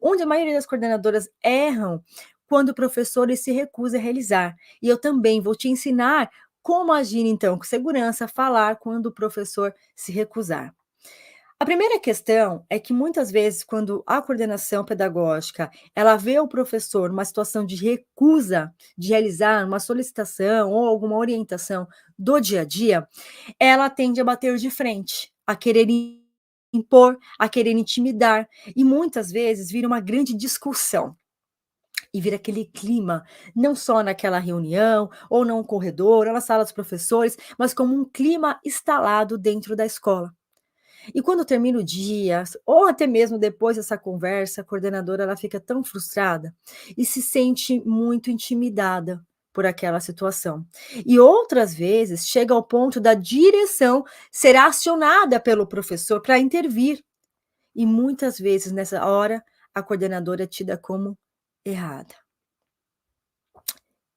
onde a maioria das coordenadoras erram quando o professor ele se recusa a realizar. E eu também vou te ensinar como agir então com segurança, falar quando o professor se recusar. A primeira questão é que muitas vezes quando a coordenação pedagógica, ela vê o professor numa situação de recusa de realizar uma solicitação ou alguma orientação do dia a dia, ela tende a bater de frente, a querer impor, a querer intimidar, e muitas vezes vira uma grande discussão. E vira aquele clima, não só naquela reunião, ou num corredor, ou na sala dos professores, mas como um clima instalado dentro da escola. E quando termina o dia, ou até mesmo depois dessa conversa, a coordenadora ela fica tão frustrada e se sente muito intimidada por aquela situação. E outras vezes chega ao ponto da direção ser acionada pelo professor para intervir. E muitas vezes nessa hora a coordenadora é tida como errada.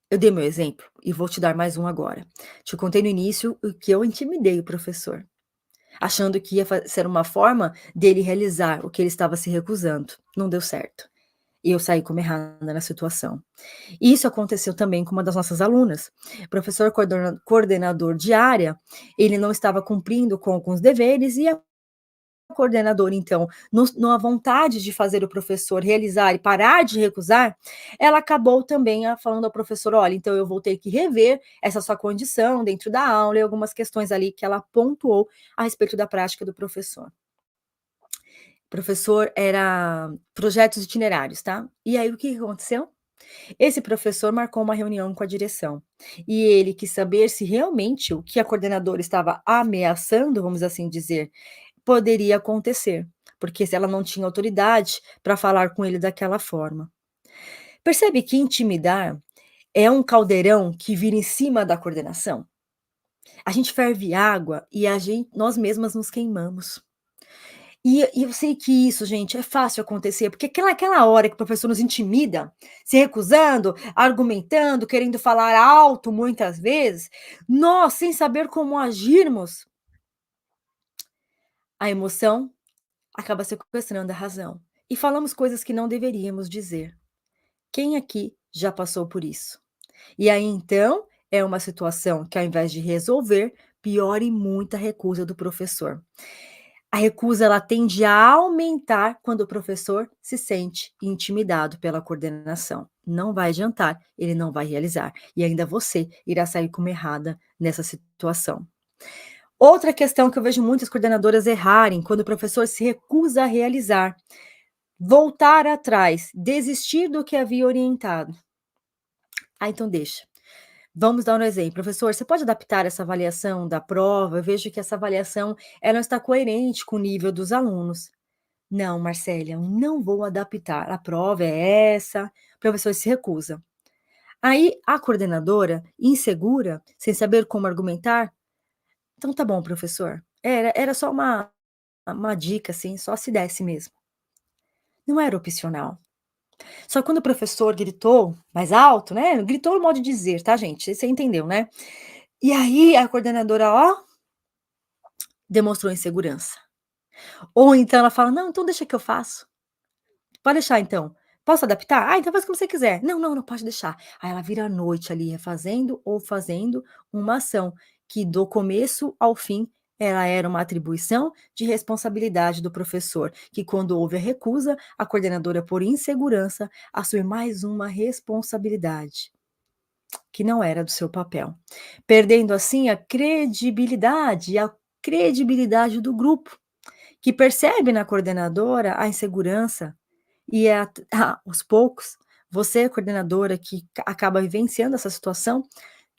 Eu dei meu exemplo e vou te dar mais um agora. Te contei no início o que eu intimidei o professor, achando que ia ser uma forma dele realizar o que ele estava se recusando. Não deu certo. E eu saí como errada na situação. E isso aconteceu também com uma das nossas alunas. O professor coordenador de área, ele não estava cumprindo com alguns deveres e a coordenadora, então, na vontade de fazer o professor realizar e parar de recusar, ela acabou também falando ao professor: olha, então eu vou ter que rever essa sua condição dentro da aula e algumas questões ali que ela pontuou a respeito da prática do professor. O professor era projetos itinerários, tá? E aí o que aconteceu? Esse professor marcou uma reunião com a direção e ele quis saber se realmente o que a coordenadora estava ameaçando, vamos assim dizer, poderia acontecer, porque se ela não tinha autoridade para falar com ele daquela forma. Percebe que intimidar é um caldeirão que vira em cima da coordenação? A gente ferve água e nós mesmas nos queimamos. E eu sei que isso, gente, é fácil acontecer, porque aquela hora que o professor nos intimida, se recusando, argumentando, querendo falar alto muitas vezes, nós, sem saber como agirmos, a emoção acaba sequestrando a razão e falamos coisas que não deveríamos dizer. Quem aqui já passou por isso? E aí, então, é uma situação que, ao invés de resolver, piora e muito a recusa do professor. A recusa ela tende a aumentar quando o professor se sente intimidado pela coordenação. Não vai adiantar, ele não vai realizar. E ainda você irá sair como errada nessa situação. Outra questão que eu vejo muitas coordenadoras errarem quando o professor se recusa a realizar: voltar atrás, desistir do que havia orientado. Ah, então deixa. Vamos dar um exemplo. Professor, você pode adaptar essa avaliação da prova? Eu vejo que essa avaliação ela não está coerente com o nível dos alunos. Não, Marcélia, eu não vou adaptar. A prova é essa. O professor se recusa. Aí a coordenadora, insegura, sem saber como argumentar, então tá bom, professor. Era só uma dica, assim, só se desse mesmo. Não era opcional. Só que quando o professor gritou mais alto, né? Gritou no modo de dizer, tá, gente? Você entendeu, né? E aí a coordenadora, ó, demonstrou insegurança. Ou então ela fala: "Não, então deixa que eu faço. Pode deixar então. Posso adaptar? Ah, então faz como você quiser". "Não, não, não, pode deixar". Aí ela vira a noite ali refazendo ou fazendo uma ação que do começo ao fim ela era uma atribuição de responsabilidade do professor, que quando houve a recusa, a coordenadora por insegurança assume mais uma responsabilidade, que não era do seu papel. Perdendo assim a credibilidade do grupo, que percebe na coordenadora a insegurança e aos poucos, você, coordenadora, que acaba vivenciando essa situação,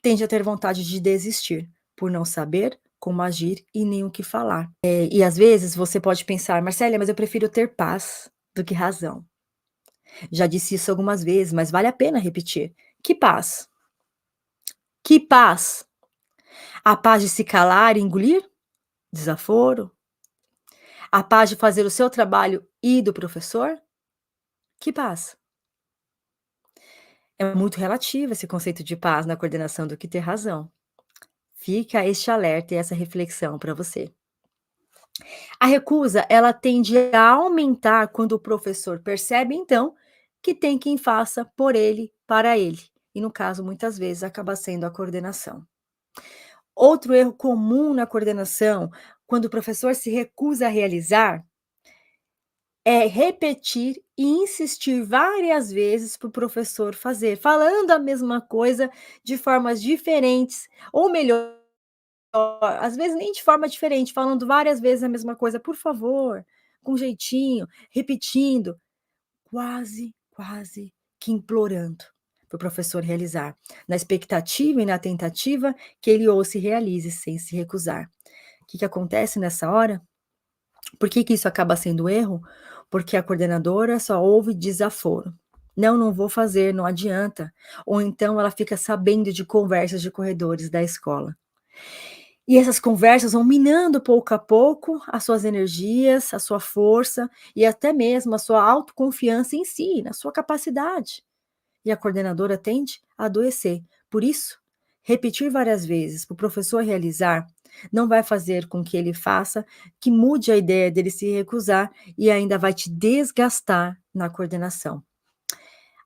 tende a ter vontade de desistir, por não saber como agir e nem o que falar. E às vezes você pode pensar: "Marcélia, mas eu prefiro ter paz do que razão". Já disse isso algumas vezes, mas vale a pena repetir. Que paz? Que paz? A paz de se calar e engolir? Desaforo? A paz de fazer o seu trabalho e do professor? Que paz? É muito relativo esse conceito de paz na coordenação do que ter razão. Fica este alerta e essa reflexão para você. A recusa, ela tende a aumentar quando o professor percebe, então, que tem quem faça por ele, para ele. E no caso, muitas vezes, acaba sendo a coordenação. Outro erro comum na coordenação, quando o professor se recusa a realizar, é repetir e insistir várias vezes para o professor fazer, falando a mesma coisa de formas diferentes, ou melhor, às vezes nem de forma diferente, falando várias vezes a mesma coisa, por favor, com jeitinho, repetindo, quase que implorando para o professor realizar, na expectativa e na tentativa que ele ou se realize sem se recusar. O que que acontece nessa hora? Por que que isso acaba sendo erro? Porque a coordenadora só ouve desaforo. "Não, não vou fazer, não adianta", ou então ela fica sabendo de conversas de corredores da escola. E essas conversas vão minando pouco a pouco as suas energias, a sua força e até mesmo a sua autoconfiança em si, na sua capacidade. E a coordenadora tende a adoecer. Por isso, repetir várias vezes para o professor realizar não vai fazer com que ele faça, que mude a ideia dele se recusar e ainda vai te desgastar na coordenação.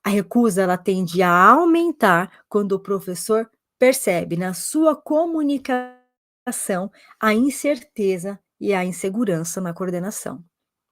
A recusa, ela tende a aumentar quando o professor percebe na sua comunicação a incerteza e a insegurança na coordenação.